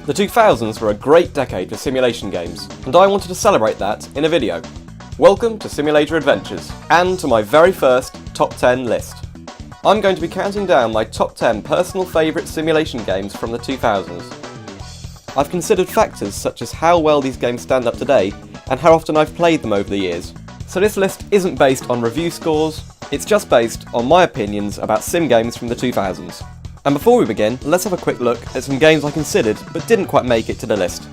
The 2000s were a great decade for simulation games, and I wanted to celebrate that in a video. Welcome to Simulator Adventures, and to my very first top 10 list. I'm going to be counting down my top 10 personal favourite simulation games from the 2000s. I've considered factors such as how well these games stand up today, and how often I've played them over the years. So this list isn't based on review scores, it's just based on my opinions about sim games from the 2000s. And before we begin, let's have a quick look at some games I considered but didn't quite make it to the list.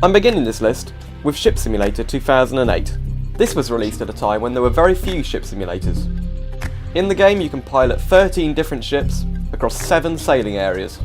I'm beginning this list with Ship Simulator 2008. This was released at a time when there were very few ship simulators. In the game you can pilot 13 different ships across 7 sailing areas.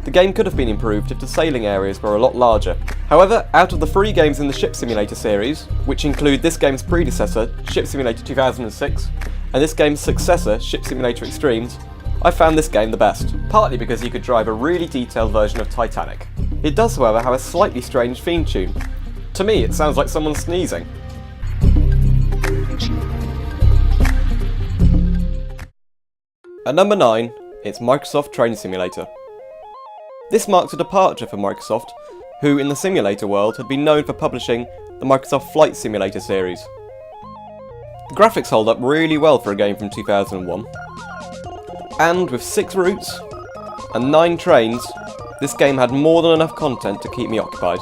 The game could have been improved if the sailing areas were a lot larger. However, out of the 3 games in the Ship Simulator series, which include this game's predecessor, Ship Simulator 2006, and this game's successor, Ship Simulator Extremes, I found this game the best, partly because you could drive a really detailed version of Titanic. It does, however, have a slightly strange theme tune. To me, it sounds like someone sneezing. At number 9, it's Microsoft Train Simulator. This marks a departure for Microsoft, who in the simulator world had been known for publishing the Microsoft Flight Simulator series. The graphics hold up really well for a game from 2001. And with 6 routes and 9 trains, this game had more than enough content to keep me occupied.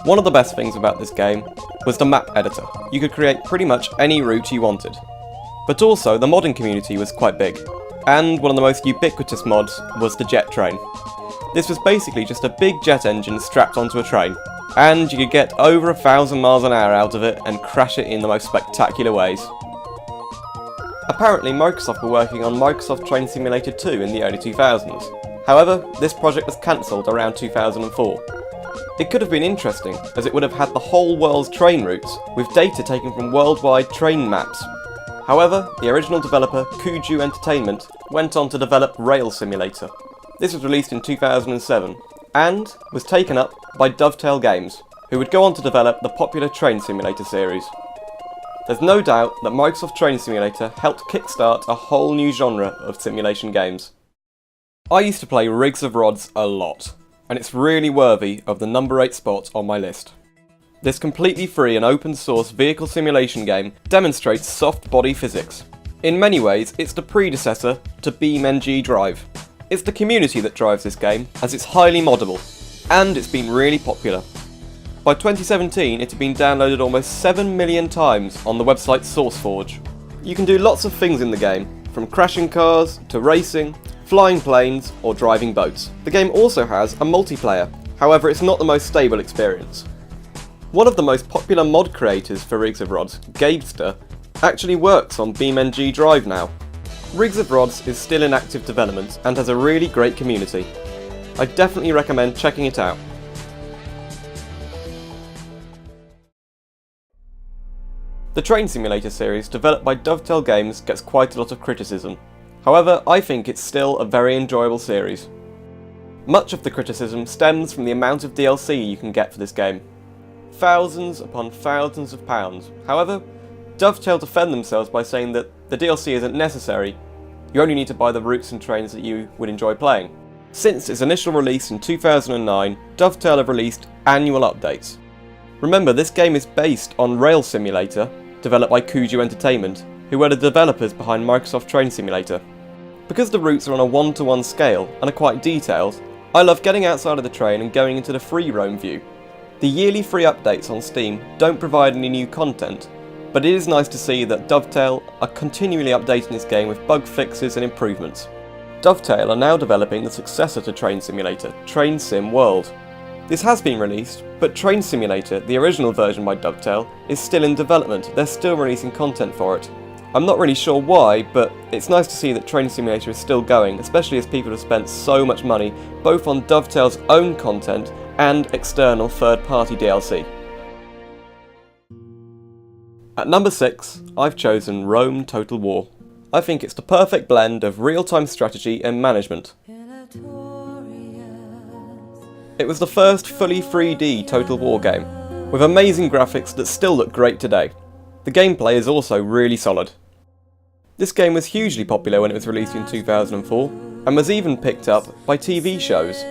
One of the best things about this game was the map editor. You could create pretty much any route you wanted. But also, the modding community was quite big, and one of the most ubiquitous mods was the jet train. This was basically just a big jet engine strapped onto a train, and you could get over 1,000 miles an hour out of it and crash it in the most spectacular ways. Apparently Microsoft were working on Microsoft Train Simulator 2 in the early 2000s. However, this project was cancelled around 2004. It could have been interesting, as it would have had the whole world's train routes, with data taken from worldwide train maps. However, the original developer, Kuju Entertainment, went on to develop Rail Simulator. This was released in 2007, and was taken up by Dovetail Games, who would go on to develop the popular Train Simulator series. There's no doubt that Microsoft Train Simulator helped kickstart a whole new genre of simulation games. I used to play Rigs of Rods a lot, and it's really worthy of the number 8 spot on my list. This completely free and open source vehicle simulation game demonstrates soft body physics. In many ways, it's the predecessor to BeamNG Drive. It's the community that drives this game, as it's highly moddable, and it's been really popular. By 2017, it had been downloaded almost 7 million times on the website SourceForge. You can do lots of things in the game, from crashing cars to racing, flying planes, or driving boats. The game also has a multiplayer, however it's not the most stable experience. One of the most popular mod creators for Rigs of Rods, Gabester, actually works on BeamNG Drive now. Rigs of Rods is still in active development and has a really great community. I definitely recommend checking it out. The Train Simulator series, developed by Dovetail Games, gets quite a lot of criticism. However, I think it's still a very enjoyable series. Much of the criticism stems from the amount of DLC you can get for this game. Thousands upon thousands of pounds. However, Dovetail defend themselves by saying that the DLC isn't necessary, you only need to buy the routes and trains that you would enjoy playing. Since its initial release in 2009, Dovetail have released annual updates. Remember, this game is based on Rail Simulator, developed by Kuju Entertainment, who are the developers behind Microsoft Train Simulator. Because the routes are on a 1-to-1 scale and are quite detailed, I love getting outside of the train and going into the free roam view. The yearly free updates on Steam don't provide any new content, but it is nice to see that Dovetail are continually updating this game with bug fixes and improvements. Dovetail are now developing the successor to Train Simulator, Train Sim World. This has been released, but Train Simulator, the original version by Dovetail, is still in development. They're still releasing content for it. I'm not really sure why, but it's nice to see that Train Simulator is still going, especially as people have spent so much money both on Dovetail's own content and external third-party DLC. At number 6, I've chosen Rome Total War. I think it's the perfect blend of real-time strategy and management. It was the first fully 3D Total War game, with amazing graphics that still look great today. The gameplay is also really solid. This game was hugely popular when it was released in 2004, and was even picked up by TV shows,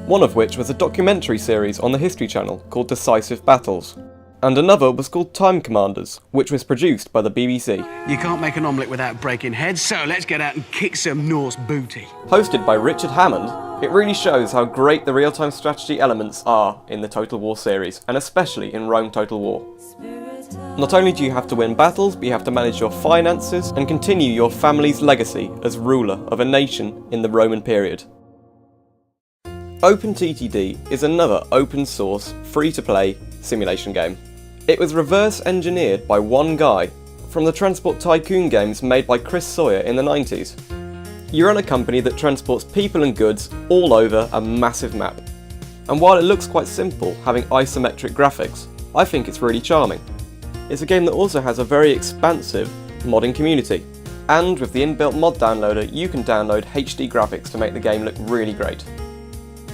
one of which was a documentary series on the History Channel called Decisive Battles, and another was called Time Commanders, which was produced by the BBC. You can't make an omelette without breaking heads, so let's get out and kick some Norse booty. Hosted by Richard Hammond, it really shows how great the real-time strategy elements are in the Total War series, and especially in Rome Total War. Not only do you have to win battles, but you have to manage your finances and continue your family's legacy as ruler of a nation in the Roman period. OpenTTD is another open source, free-to-play simulation game. It was reverse engineered by one guy from the Transport Tycoon games made by Chris Sawyer in the 90s. You run a company that transports people and goods all over a massive map. And while it looks quite simple, having isometric graphics, I think it's really charming. It's a game that also has a very expansive modding community. And with the inbuilt mod downloader, you can download HD graphics to make the game look really great.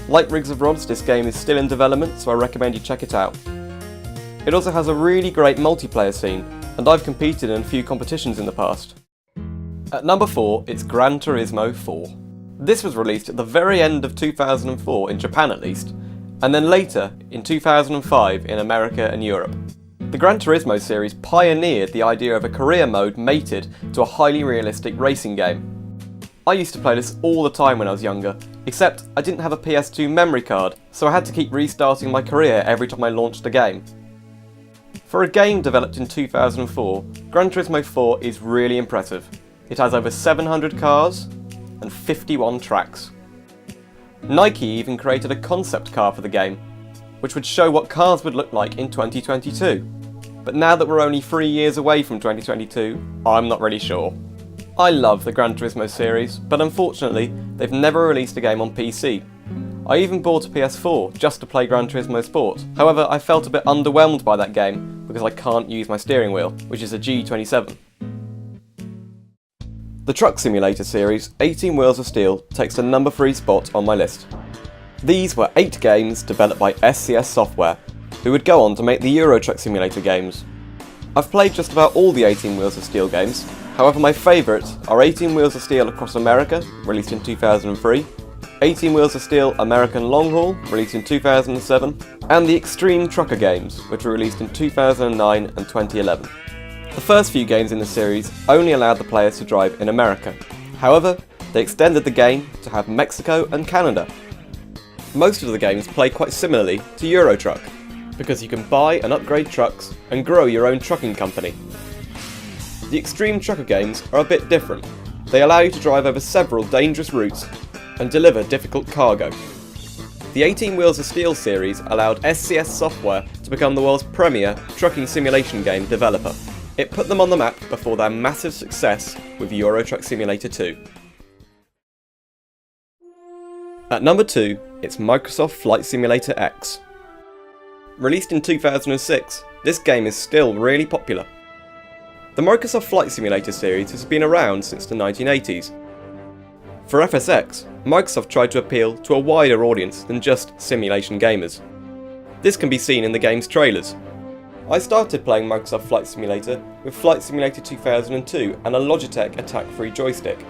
Like Rigs of Rods, this game is still in development, so I recommend you check it out. It also has a really great multiplayer scene, and I've competed in a few competitions in the past. At number 4, it's Gran Turismo 4. This was released at the very end of 2004, in Japan at least, and then later in 2005 in America and Europe. The Gran Turismo series pioneered the idea of a career mode mated to a highly realistic racing game. I used to play this all the time when I was younger, except I didn't have a PS2 memory card, so I had to keep restarting my career every time I launched a game. For a game developed in 2004, Gran Turismo 4 is really impressive. It has over 700 cars and 51 tracks. Nike even created a concept car for the game, which would show what cars would look like in 2022. But now that we're only 3 years away from 2022, I'm not really sure. I love the Gran Turismo series, but unfortunately, they've never released a game on PC. I even bought a PS4 just to play Gran Turismo Sport. However, I felt a bit underwhelmed by that game because I can't use my steering wheel, which is a G27. The Truck Simulator series, 18 Wheels of Steel, takes the number 3 spot on my list. These were 8 games developed by SCS Software, who would go on to make the Euro Truck Simulator games. I've played just about all the 18 Wheels of Steel games, however my favourites are 18 Wheels of Steel Across America, released in 2003, 18 Wheels of Steel American Long Haul, released in 2007, and the Extreme Trucker games, which were released in 2009 and 2011. The first few games in the series only allowed the players to drive in America. However, they extended the game to have Mexico and Canada. Most of the games play quite similarly to Euro Truck, because you can buy and upgrade trucks and grow your own trucking company. The Extreme Trucker games are a bit different. They allow you to drive over several dangerous routes and deliver difficult cargo. The 18 Wheels of Steel series allowed SCS Software to become the world's premier trucking simulation game developer. It put them on the map before their massive success with Euro Truck Simulator 2. At number 2, it's Microsoft Flight Simulator X. Released in 2006, this game is still really popular. The Microsoft Flight Simulator series has been around since the 1980s. For FSX, Microsoft tried to appeal to a wider audience than just simulation gamers. This can be seen in the game's trailers. I started playing Microsoft Flight Simulator with Flight Simulator 2002 and a Logitech attack-free joystick.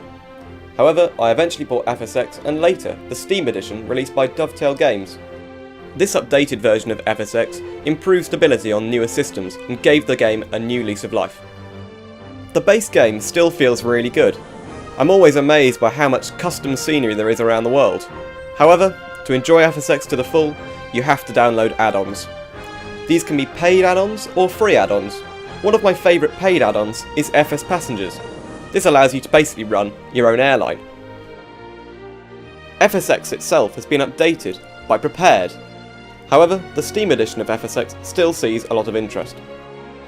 However, I eventually bought FSX and later the Steam edition released by Dovetail Games. This updated version of FSX improved stability on newer systems and gave the game a new lease of life. The base game still feels really good. I'm always amazed by how much custom scenery there is around the world. However, to enjoy FSX to the full, you have to download add-ons. These can be paid add-ons or free add-ons. One of my favourite paid add-ons is FS Passengers. This allows you to basically run your own airline. FSX itself has been updated by Prepared, However, the Steam edition of FSX still sees a lot of interest.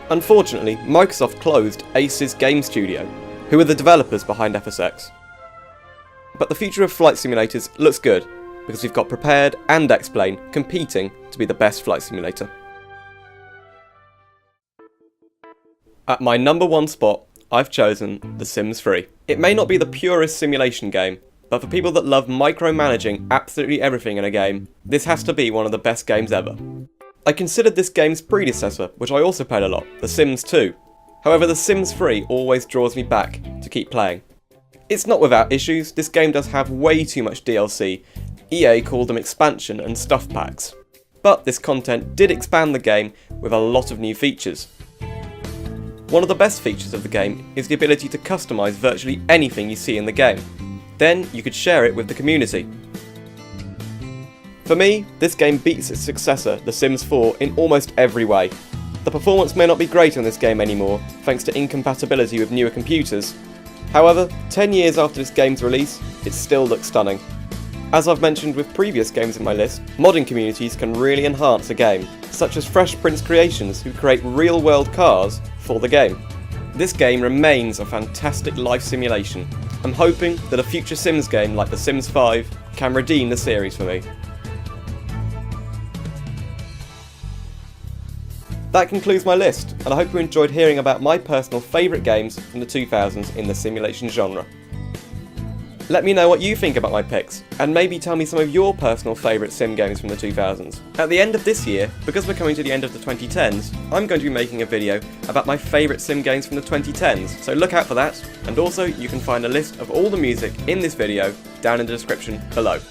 Unfortunately, Microsoft closed Ace's Game Studio, who are the developers behind FSX. But the future of flight simulators looks good, because we've got Prepared and X-Plane competing to be the best flight simulator. At my number 1 spot, I've chosen The Sims 3. It may not be the purest simulation game, but for people that love micromanaging absolutely everything in a game, this has to be one of the best games ever. I considered this game's predecessor, which I also played a lot, The Sims 2. However, The Sims 3 always draws me back to keep playing. It's not without issues, this game does have way too much DLC. EA called them expansion and stuff packs. But this content did expand the game with a lot of new features. One of the best features of the game is the ability to customise virtually anything you see in the game. Then you could share it with the community. For me, this game beats its successor, The Sims 4, in almost every way. The performance may not be great on this game anymore, thanks to incompatibility with newer computers. However, 10 years after this game's release, it still looks stunning. As I've mentioned with previous games in my list, modding communities can really enhance a game, such as Fresh Prince Creations, who create real-world cars for the game. This game remains a fantastic life simulation. I'm hoping that a future Sims game like The Sims 5 can redeem the series for me. That concludes my list, and I hope you enjoyed hearing about my personal favourite games from the 2000s in the simulation genre. Let me know what you think about my picks, and maybe tell me some of your personal favourite sim games from the 2000s. At the end of this year, because we're coming to the end of the 2010s, I'm going to be making a video about my favourite sim games from the 2010s, so look out for that, and also you can find a list of all the music in this video down in the description below.